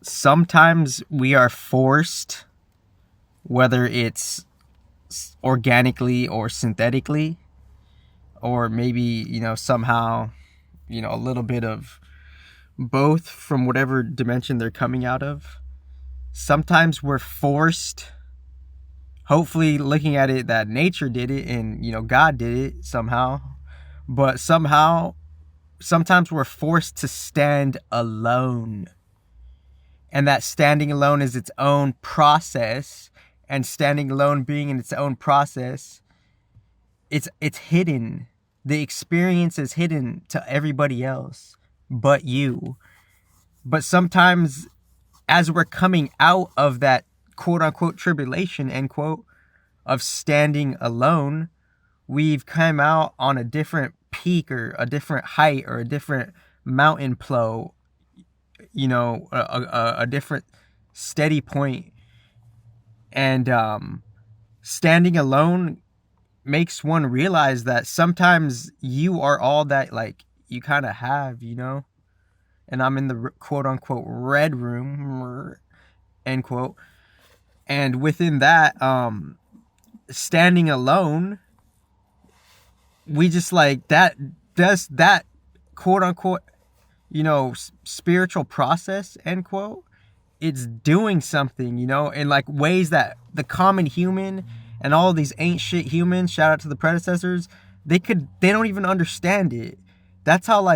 sometimes we are forced, whether it's organically or synthetically, or maybe, somehow, a little bit of both from whatever dimension they're coming out of. Sometimes we're forced, hopefully looking at it that nature did it and, God did it somehow. But sometimes we're forced to stand alone. And that standing alone is its own process. And standing alone being in its own process, it's hidden. The experience is hidden to everybody else but you. But sometimes as we're coming out of that quote unquote tribulation, end quote, of standing alone, we've come out on a different peak or a different height or a different mountain flow, a different steady point. And standing alone makes one realize that sometimes you are all that, like, you kind of have, and I'm in the quote unquote red room, end quote. And within that, standing alone, we just like that does that quote unquote, spiritual process, end quote. It's doing something, in like ways that the common human and all these ain't shit humans, shout out to the predecessors, they don't even understand it. That's how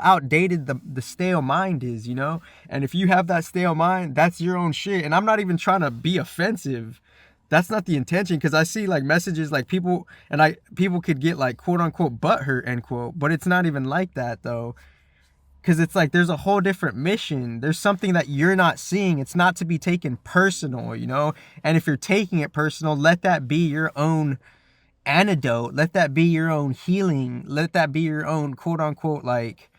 outdated the stale mind is, And if you have that stale mind, that's your own shit. And I'm not even trying to be offensive. That's not the intention, because I see like messages like people could get like quote unquote butthurt, end quote, but it's not even like that though. Because it's like there's a whole different mission. There's something that you're not seeing. It's not to be taken personal, And if you're taking it personal, let that be your own antidote. Let that be your own healing. Let that be your own quote unquote like,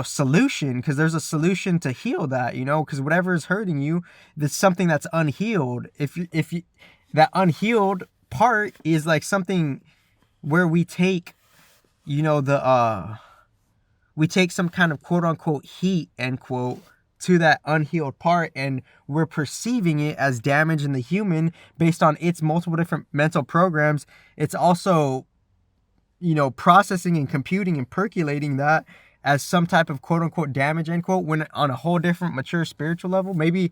solution. Because there's a solution to heal that, because whatever is hurting you, there's something that's unhealed. If you that unhealed part is like something where we take, we take some kind of quote unquote heat, end quote, to that unhealed part, and we're perceiving it as damage in the human based on its multiple different mental programs. It's also, processing and computing and percolating that as some type of quote unquote damage, end quote, when on a whole different mature spiritual level. Maybe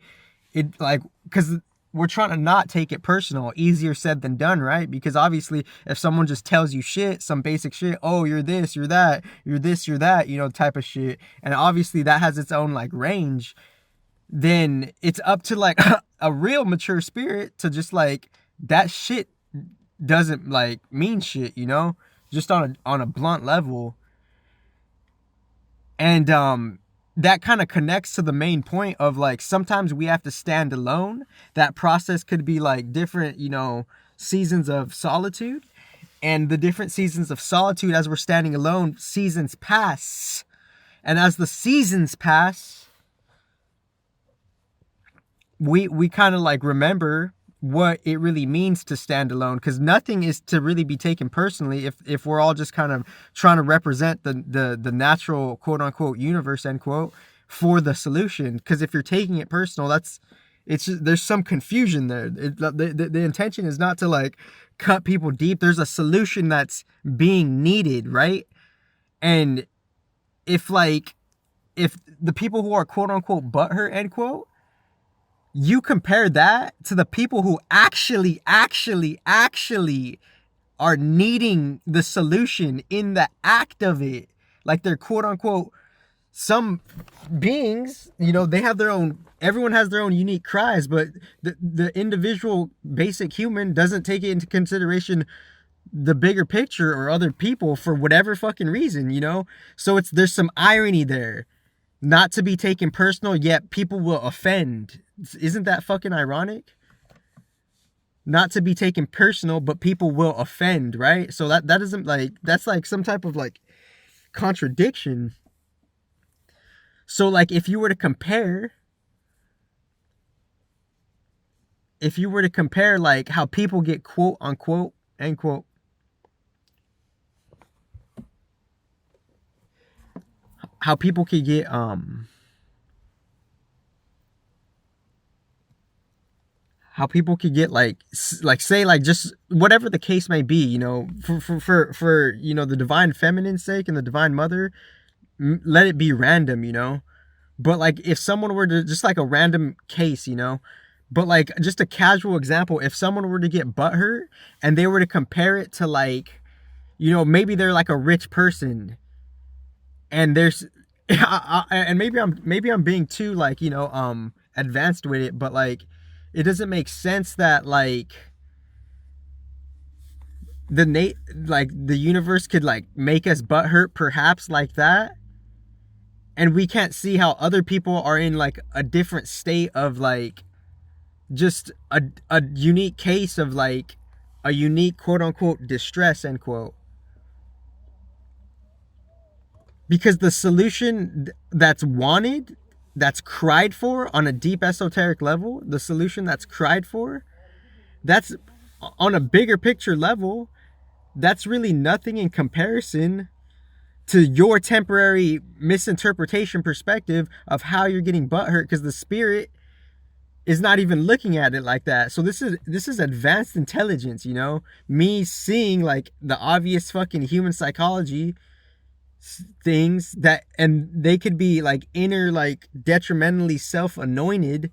it like, because we're trying to not take it personal. Easier said than done, right? Because obviously if someone just tells you shit, some basic shit, oh, you're this, you're that, you're this, you're that, type of shit, and obviously that has its own like range, then it's up to like a real mature spirit to just like, that shit doesn't like mean shit, just on a blunt level. And that kind of connects to the main point of like, sometimes we have to stand alone. That process could be like different, seasons of solitude, and the different seasons of solitude as we're standing alone, seasons pass. And as the seasons pass, we kind of like remember what it really means to stand alone, because nothing is to really be taken personally if we're all just kind of trying to represent the natural quote unquote universe, end quote, for the solution. Because if you're taking it personal, there's some confusion there. The intention is not to like cut people deep. There's a solution that's being needed, right? And if the people who are quote unquote butthurt, end quote, you compare that to the people who actually are needing the solution in the act of it. Like they're quote unquote, some beings, they have their own, everyone has their own unique cries, but the individual basic human doesn't take it into consideration the bigger picture or other people for whatever fucking reason, So there's some irony there. Not to be taken personal, yet people will offend. Isn't that fucking ironic? Not to be taken personal, but people will offend, right? So that isn't like, that's like some type of like contradiction. So like if you were to compare like how people get quote unquote, end quote, how people could get how people could get like say like just whatever the case may be, you know, for you know, the divine feminine's sake and the divine mother, let it be random, you know. But like if someone were to just like a random case, you know, but like just a casual example, if someone were to get butthurt and they were to compare it to like, you know, maybe they're like a rich person and there's and maybe I'm being too like, you know, advanced with it, but like it doesn't make sense that like like the universe could like make us butthurt perhaps like that, and we can't see how other people are in like a different state of like just a unique case of like a unique quote unquote distress end quote. Because the solution that's wanted, that's cried for on a deep esoteric level, the solution that's cried for, that's on a bigger picture level, that's really nothing in comparison to your temporary misinterpretation perspective of how you're getting butthurt, because the spirit is not even looking at it like that. So this is advanced intelligence, you know, me seeing like the obvious fucking human psychology things that, and they could be like inner like detrimentally self-anointed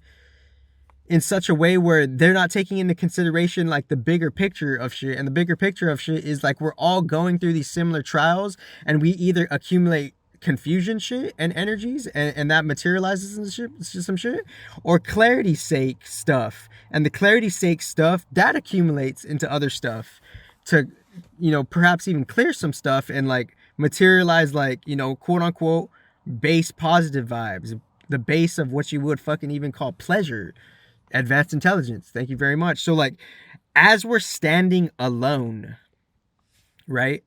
in such a way where they're not taking into consideration like the bigger picture of shit. And the bigger picture of shit is like we're all going through these similar trials, and we either accumulate confusion shit and energies, and that materializes into shit, some shit, or clarity sake stuff, and the clarity sake stuff that accumulates into other stuff to, you know, perhaps even clear some stuff and like materialize like, you know, quote unquote base positive vibes, the base of what you would fucking even call pleasure. Advanced intelligence, thank you very much. So like as we're standing alone, right,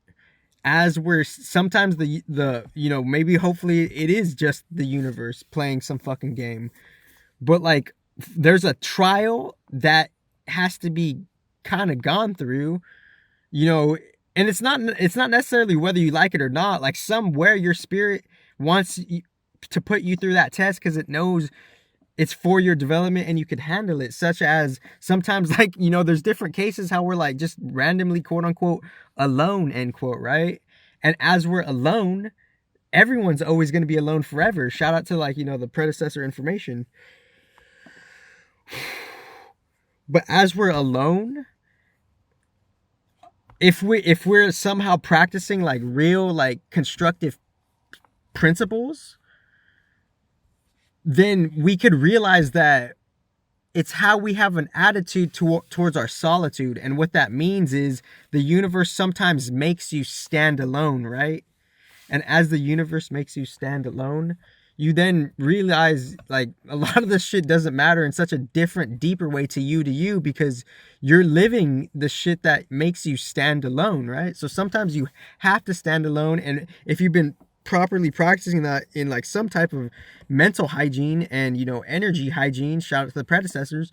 as we're sometimes the you know, maybe hopefully it is just the universe playing some fucking game, but like there's a trial that has to be kind of gone through, you know. And it's not necessarily whether you like it or not. Like somewhere your spirit wants to put you through that test because it knows it's for your development and you could handle it. Such as sometimes, like, you know, there's different cases how we're like just randomly quote unquote alone end quote, right? And as we're alone, everyone's always going to be alone forever. Shout out to like, you know, the predecessor information. But as we're alone, if we're somehow practicing like real like constructive principles, then we could realize that it's how we have an attitude towards our solitude. And what that means is the universe sometimes makes you stand alone, right? And as the universe makes you stand alone, you then realize like a lot of this shit doesn't matter in such a different, deeper way to you because you're living the shit that makes you stand alone, right? So sometimes you have to stand alone. And if you've been properly practicing that in like some type of mental hygiene and, you know, energy hygiene, shout out to the predecessors,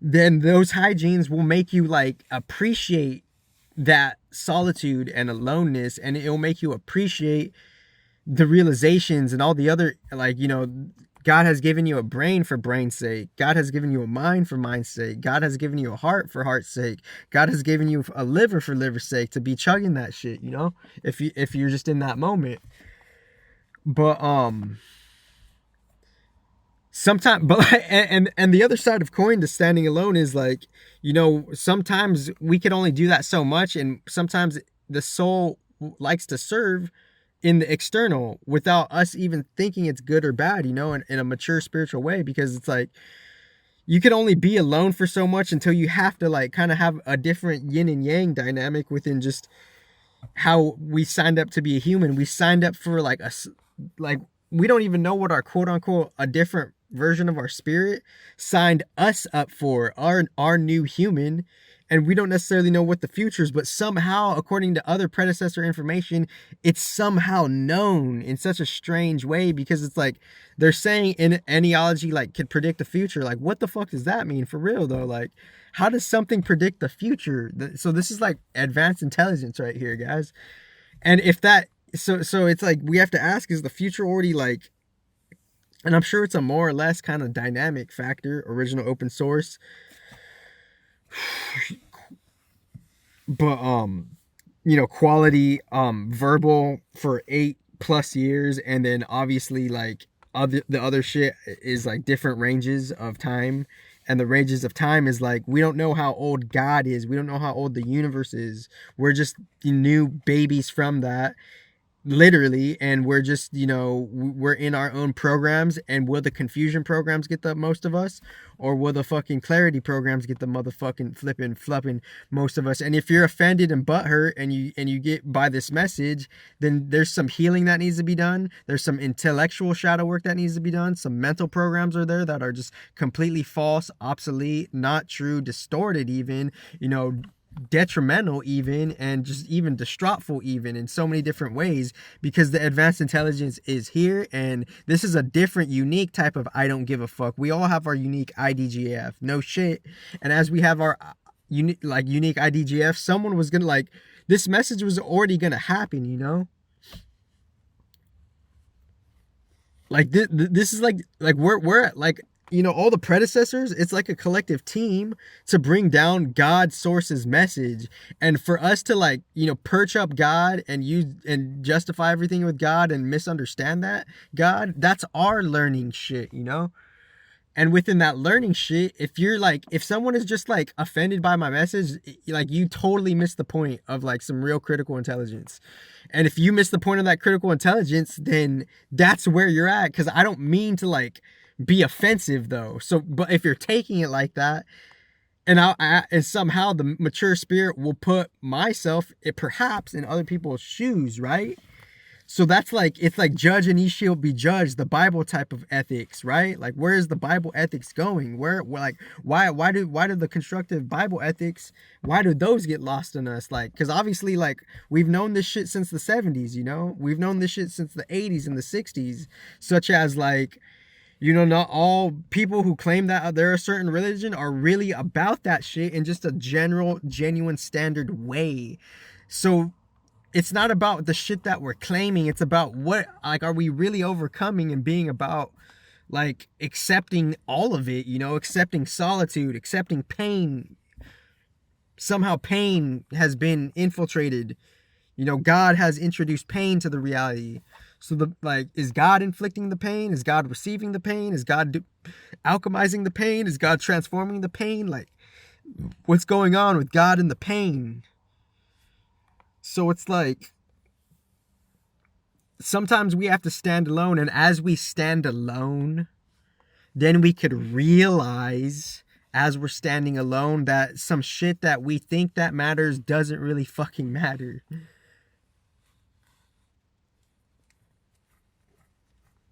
then those hygienes will make you like appreciate that solitude and aloneness, and it'll make you appreciate the realizations and all the other, like, you know, God has given you a brain for brain's sake. God has given you a mind for mind's sake. God has given you a heart for heart's sake. God has given you a liver for liver's sake to be chugging that shit, you know, if you're just in that moment. But sometimes, but and the other side of coin to standing alone is like, you know, sometimes we can only do that so much, and sometimes the soul likes to serve in the external without us even thinking it's good or bad, you know, in a mature spiritual way, because it's like you can only be alone for so much until you have to like kind of have a different yin and yang dynamic within just how we signed up to be a human. We signed up for like we don't even know what our quote unquote a different version of our spirit signed us up for, our new human. And we don't necessarily know what the future is, but somehow, according to other predecessor information, it's somehow known in such a strange way, because it's like they're saying in etiology, like, could predict the future. Like, what the fuck does that mean for real though? Like, how does something predict the future? So this is like advanced intelligence right here, guys. And if that, so it's like we have to ask, is the future already like, and I'm sure it's a more or less kind of dynamic factor, original open source. But quality verbal for 8+ years, and then obviously like the other shit is like different ranges of time. And the ranges of time is like, we don't know how old God is, we don't know how old the universe is, we're just new babies from that, literally. And we're just, we're in our own programs. And will the confusion programs get the most of us, or will the fucking clarity programs get the motherfucking flipping most of us? And if you're offended and butthurt and you get by this message, then there's some healing that needs to be done, there's some intellectual shadow work that needs to be done, some mental programs are there that are just completely false, obsolete, not true, distorted even, detrimental even, and just even distraughtful even, in so many different ways, because the advanced intelligence is here. And this is a different, unique type of I don't give a fuck. We all have our unique idgaf, no shit. And as we have our unique idgaf, someone was gonna, like, this message was already gonna happen, like this is like we're at, like, all the predecessors, it's like a collective team to bring down God's source's message. And for us to, like, perch up God and use and justify everything with God and misunderstand that God, that's our learning shit, And within that learning shit, if someone is just like offended by my message, like, you totally miss the point of like some real critical intelligence. And if you miss the point of that critical intelligence, then that's where you're at. Cause I don't mean to like be offensive though. So, but if you're taking it like that, and and somehow the mature spirit will put myself, perhaps, in other people's shoes, right? So that's like, it's like judge and ye shall be judged, the Bible type of ethics, right? Like, where is the Bible ethics going? Why do the constructive Bible ethics, why do those get lost in us? Like, because obviously, like, we've known this shit since the 70s, we've known this shit since the 80s and the 60s, such as like, not all people who claim that they're a certain religion are really about that shit in just a general, genuine, standard way. So it's not about the shit that we're claiming. It's about what, like, are we really overcoming and being about, like, accepting all of it, accepting solitude, accepting pain. Somehow pain has been infiltrated. God has introduced pain to the reality. So is God inflicting the pain? Is God receiving the pain? Is God alchemizing the pain? Is God transforming the pain? Like, what's going on with God and the pain? So it's like, sometimes we have to stand alone. And as we stand alone, then we could realize, as we're standing alone, that some shit that we think that matters doesn't really fucking matter.